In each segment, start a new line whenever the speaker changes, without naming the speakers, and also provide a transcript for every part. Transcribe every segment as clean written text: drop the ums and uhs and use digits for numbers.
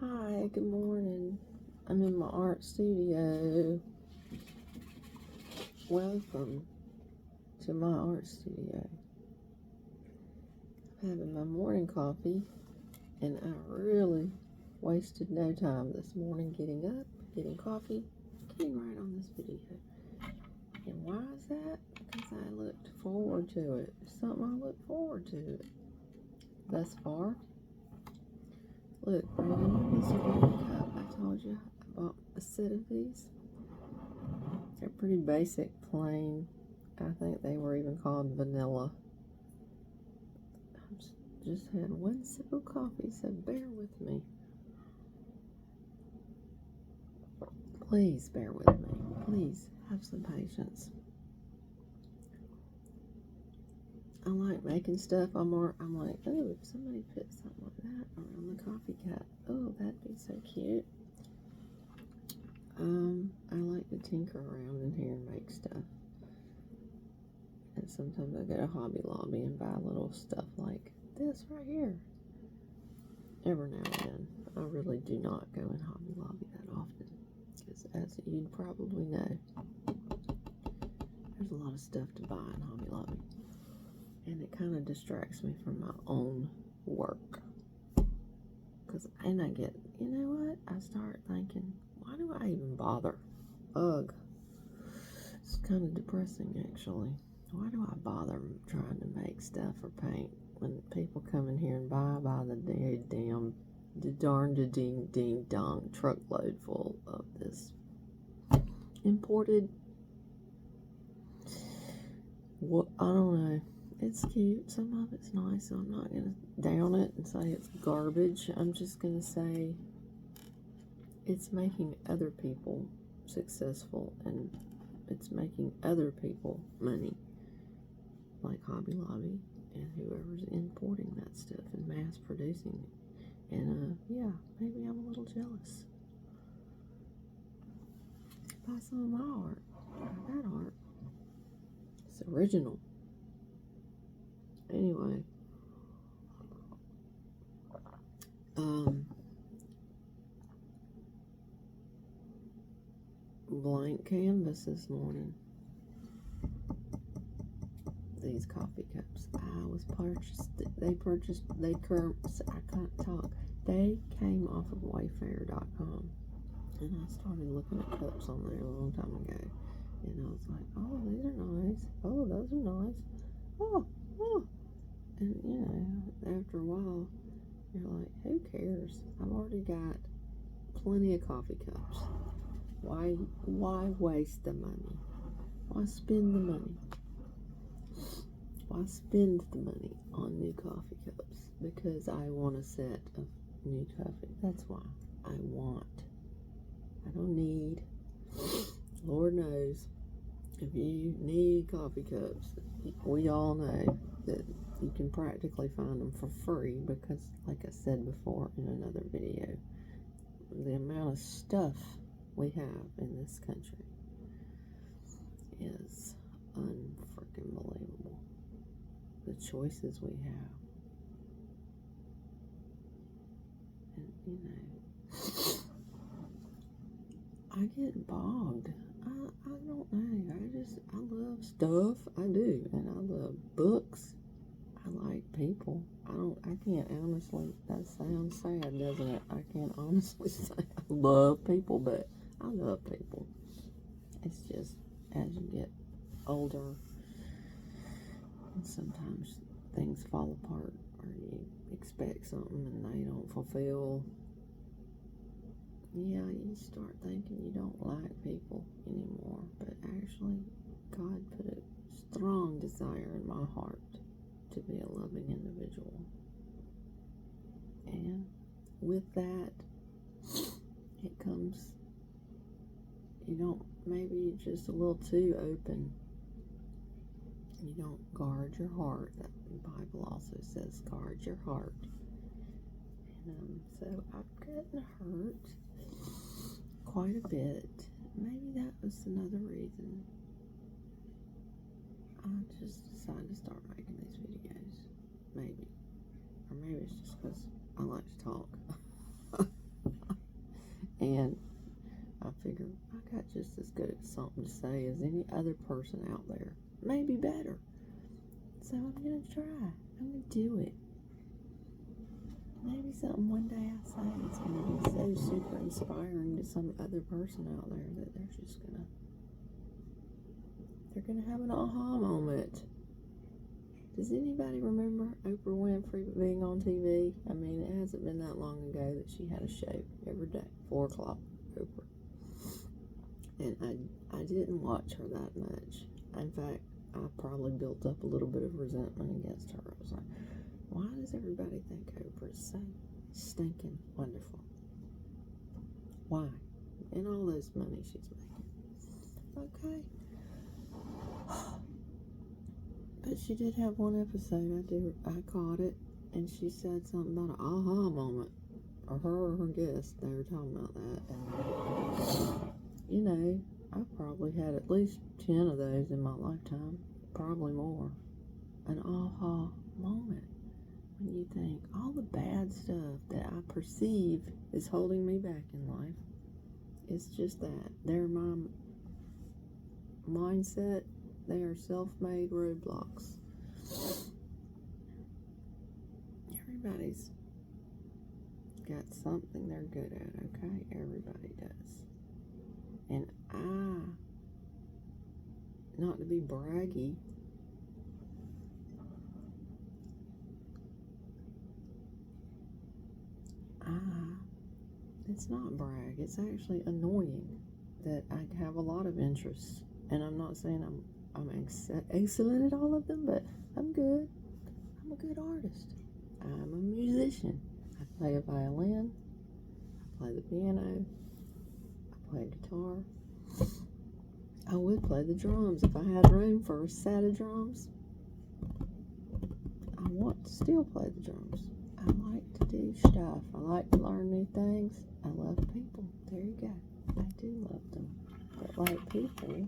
Hi, good morning. I'm in my art studio. Welcome to my art studio. I'm having my morning coffee, and I really wasted no time this morning getting up, getting coffee, getting right on this video. And why is that? Because I looked forward to it. It's something I look forward to thus far. Look, ready? This morning cup. I told you I bought a set of these. They're pretty basic, plain. I think they were even called vanilla. I just had one sip of coffee, so bear with me. Please bear with me. Please have some patience. I like making stuff. I'm like, oh, if somebody put something like that around the coffee cup, oh, that'd be so cute. I like to tinker around in here and make stuff. And sometimes I go to Hobby Lobby and buy little stuff like this right here. Every now and then. I really do not go in Hobby Lobby that often. Because as you probably know, there's a lot of stuff to buy in Hobby Lobby. And it kind of distracts me from my own work. And I get, you know what? I start thinking, why do I even bother? Ugh. It's kind of depressing, actually. Why do I bother trying to make stuff or paint when people come in here and buy the darn ding dong truckload full of this imported? What, I don't know. It's cute. Some of it's nice, so I'm not going to down it and say it's garbage. I'm just going to say it's making other people successful and it's making other people money, like Hobby Lobby and whoever's importing that stuff and mass producing it. And yeah, maybe I'm a little jealous. Buy some of my art. Try that art. It's original. Anyway, blank canvas this morning. These coffee cups. I can't talk. They came off of Wayfair.com. And I started looking at cups on there a long time ago. And I was like, oh, these are nice. Oh, those are nice. Oh. And, you know, after a while, you're like, who cares? I've already got plenty of coffee cups. Why waste the money? Why spend the money? Why spend the money on new coffee cups? Because I want a set of new coffee. That's why I want. I don't need. Lord knows, if you need coffee cups, we all know that you can practically find them for free because, like I said before in another video, the amount of stuff we have in this country is unfreaking believable. The choices we have. And, you know, I get bogged. I don't know. I love stuff. I do. And I love books. I like people. I can't honestly, that sounds sad, doesn't it? I can't honestly say I love people, but I love people. It's just, as you get older, and sometimes things fall apart, or you expect something and they don't fulfill. Yeah, you start thinking you don't like people anymore, but actually, God put a strong desire in my heart to be a loving individual. And with that, it comes, maybe you're just a little too open. You don't guard your heart. That the Bible also says guard your heart. And so I've gotten hurt quite a bit. Maybe that was another reason I just decided to start making these videos. Maybe. Or maybe it's just because I like to talk. And I figure I got just as good at something to say as any other person out there. Maybe better. So I'm going to try. I'm going to do it. Maybe something one day I say is going to be so super inspiring to some other person out there that they're going to have an aha moment. Does anybody remember Oprah Winfrey being on TV? I mean, it hasn't been that long ago that she had a show every day, 4 o'clock, Oprah. And I didn't watch her that much. In fact, I probably built up a little bit of resentment against her. I was like, why does everybody think Oprah is so stinking wonderful? Why? And all those money she's making. Okay. But she did have one episode, I caught it, and she said something about an aha moment. Or her or her guest, they were talking about that. And, you know, I probably had at least 10 of those in my lifetime. Probably more. An aha moment. When you think, all the bad stuff that I perceive is holding me back in life, it's just that. They're my mindset. They are self-made roadblocks. Everybody's got something they're good at, okay? Everybody does. And not to be braggy, it's not brag. It's actually annoying that I have a lot of interests. And I'm not saying I'm excellent at all of them, but I'm good. I'm a good artist. I'm a musician. I play a violin. I play the piano. I play guitar. I would play the drums if I had room for a set of drums. I want to still play the drums. I like to do stuff. I like to learn new things. I love people. There you go. I do love them. But like people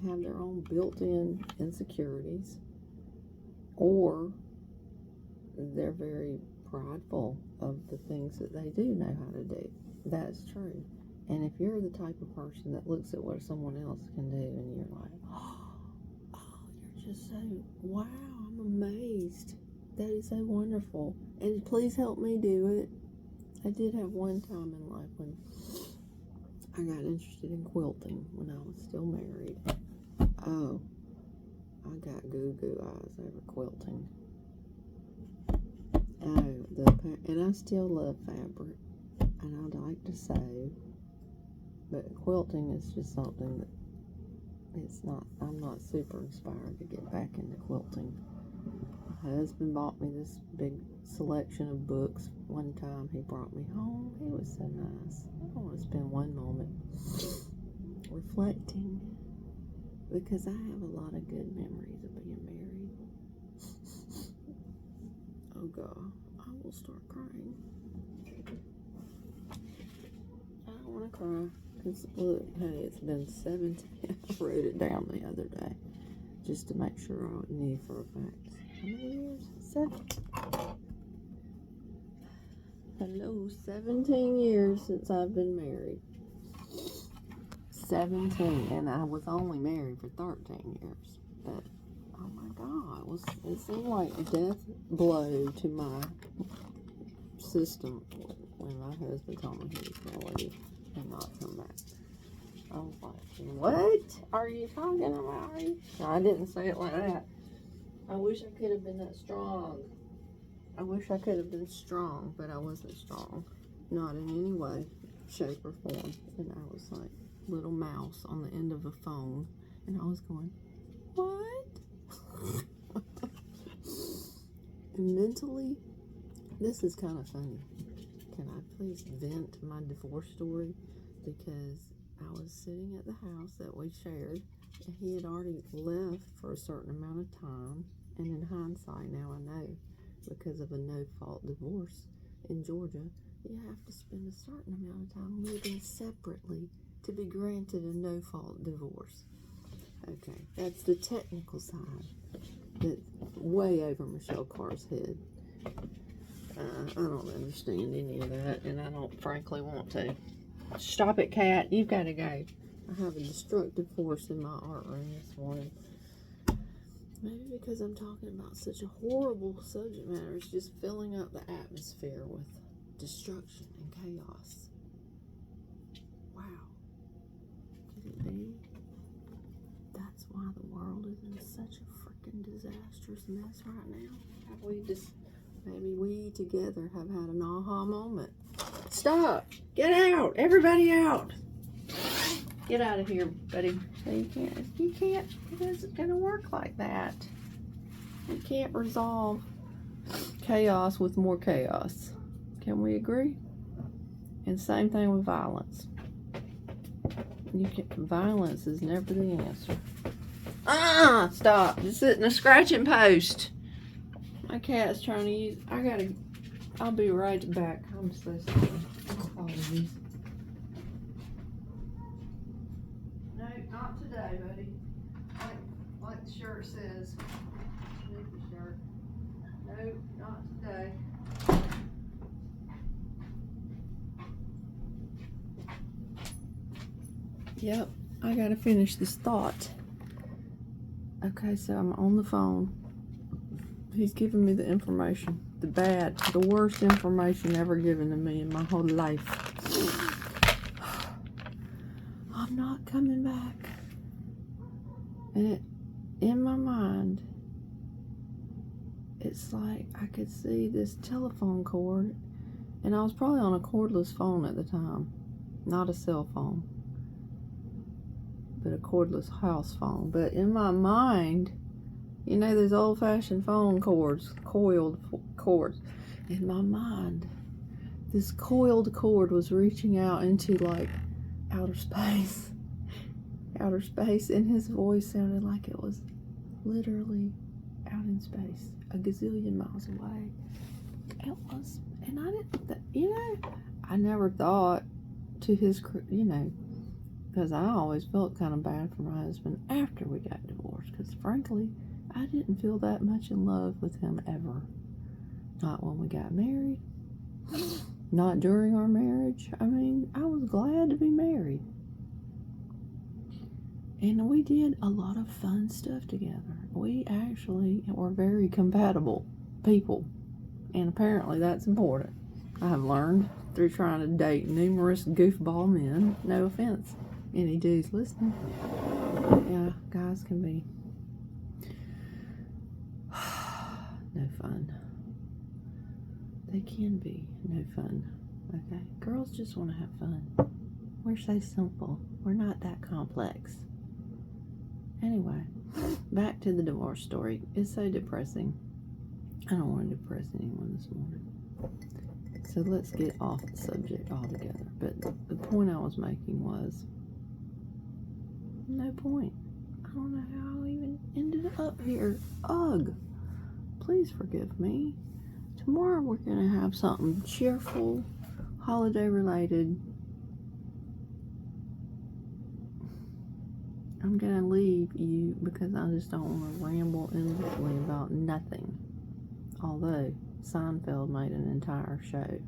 have their own built-in insecurities, or they're very prideful of the things that they do know how to do. That's true. And if you're the type of person that looks at what someone else can do and you're like, oh, you're just so, wow, I'm amazed. That is so wonderful. And please help me do it. I did have one time in life when I got interested in quilting when I was still married. Oh, I got goo-goo eyes over quilting. Oh, and I still love fabric, and I like to sew, but quilting is just something that I'm not super inspired to get back into quilting. My husband bought me this big selection of books one time. He brought me home. It was so nice. I want to spend one moment reflecting, because I have a lot of good memories of being married. Oh God, I will start crying. I don't want to cry, because look, hey, it's been 17. I wrote it down the other day just to make sure I knew for a fact. How many years? 17 years since I've been married. 17, and I was only married for 13 years. But oh my God, it seemed like a death blow to my system when my husband told me he was going to leave and not come back. I was like, what are you talking about? I didn't say it like that. I wish I could have been that strong. I wish I could have been strong, but I wasn't strong. Not in any way, shape, or form. And I was like little mouse on the end of a phone. And I was going, what? And mentally, this is kind of funny. Can I please vent my divorce story? Because I was sitting at the house that we shared, and he had already left for a certain amount of time. And in hindsight, now I know, because of a no-fault divorce in Georgia, you have to spend a certain amount of time living separately to be granted a no-fault divorce. Okay, that's the technical side. That's way over Michelle Carr's head. I don't understand any of that, and I don't frankly want to. Stop it, cat. You've got to go. I have a destructive force in my art room this morning. Maybe because I'm talking about such a horrible subject matter, it's just filling up the atmosphere with destruction and chaos. Wow. Could it be? That's why the world is in such a freaking disastrous mess right now. Have we just, maybe we together have had an aha moment. Stop! Get out! Everybody out! Get out of here, buddy. So you can't, it isn't gonna work like that. You can't resolve chaos with more chaos. Can we agree? And same thing with violence. Violence is never the answer. Stop. Just sit in a scratching post. My cat's trying to use, I'll be right back. I'm so sorry. Apologies. No, not today, buddy. Like the shirt says. Sneaky shirt. No, not today. Yep, I gotta finish this thought. Okay, so I'm on the phone. He's giving me the information. The worst information ever given to me in my whole life. I'm not coming back. And in my mind, it's like I could see this telephone cord, and I was probably on a cordless phone at the time, not a cell phone, but a cordless house phone. But in my mind, you know, those old-fashioned phone cords, coiled cords. In my mind, this coiled cord was reaching out into like outer space, and his voice sounded like it was literally out in space, a gazillion miles away. It was, and I didn't, you know, I never thought to his, you know, because I always felt kind of bad for my husband after we got divorced, because frankly, I didn't feel that much in love with him ever. Not when we got married, not during our marriage. I mean, I was glad to be married. And we did a lot of fun stuff together. We actually were very compatible people. And apparently that's important. I have learned through trying to date numerous goofball men. No offense, any dudes listening. Yeah, guys can be no fun. They can be no fun. Okay? Girls just want to have fun. We're so simple. We're not that complex. Anyway, back to the divorce story. It's so depressing. I don't want to depress anyone this morning. So let's get off the subject altogether. But the point I was making was, no point. I don't know how I even ended up here. Ugh. Please forgive me. Tomorrow we're going to have something cheerful, holiday related. I'm going to leave you because I just don't want to ramble endlessly about nothing. Although Seinfeld made an entire show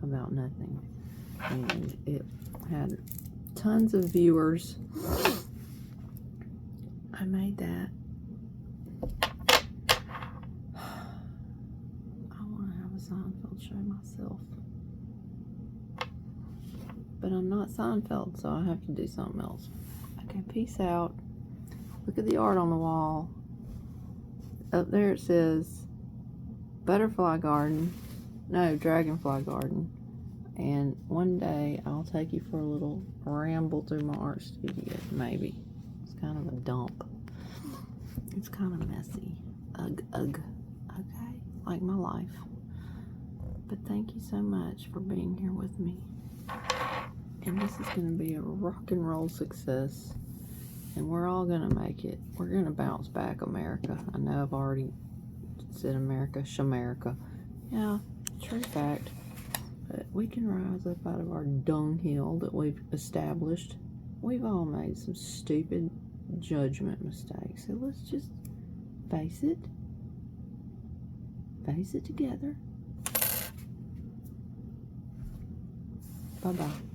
about nothing. And it had tons of viewers. I made that. I want to have a Seinfeld show myself. But I'm not Seinfeld, so I have to do something else. Okay, peace out. Look at the art on the wall. Up there it says Butterfly Garden. No, Dragonfly Garden. And one day I'll take you for a little ramble through my art studio, maybe. It's kind of a dump. It's kind of messy. Ugh. Okay? Like my life. But thank you so much for being here with me. And this is going to be a rock and roll success. And we're all going to make it. We're going to bounce back, America. I know I've already said America, Shamerica. Yeah, true fact. But we can rise up out of our dunghill that we've established. We've all made some stupid judgment mistakes. So let's just face it. Face it together. Bye-bye.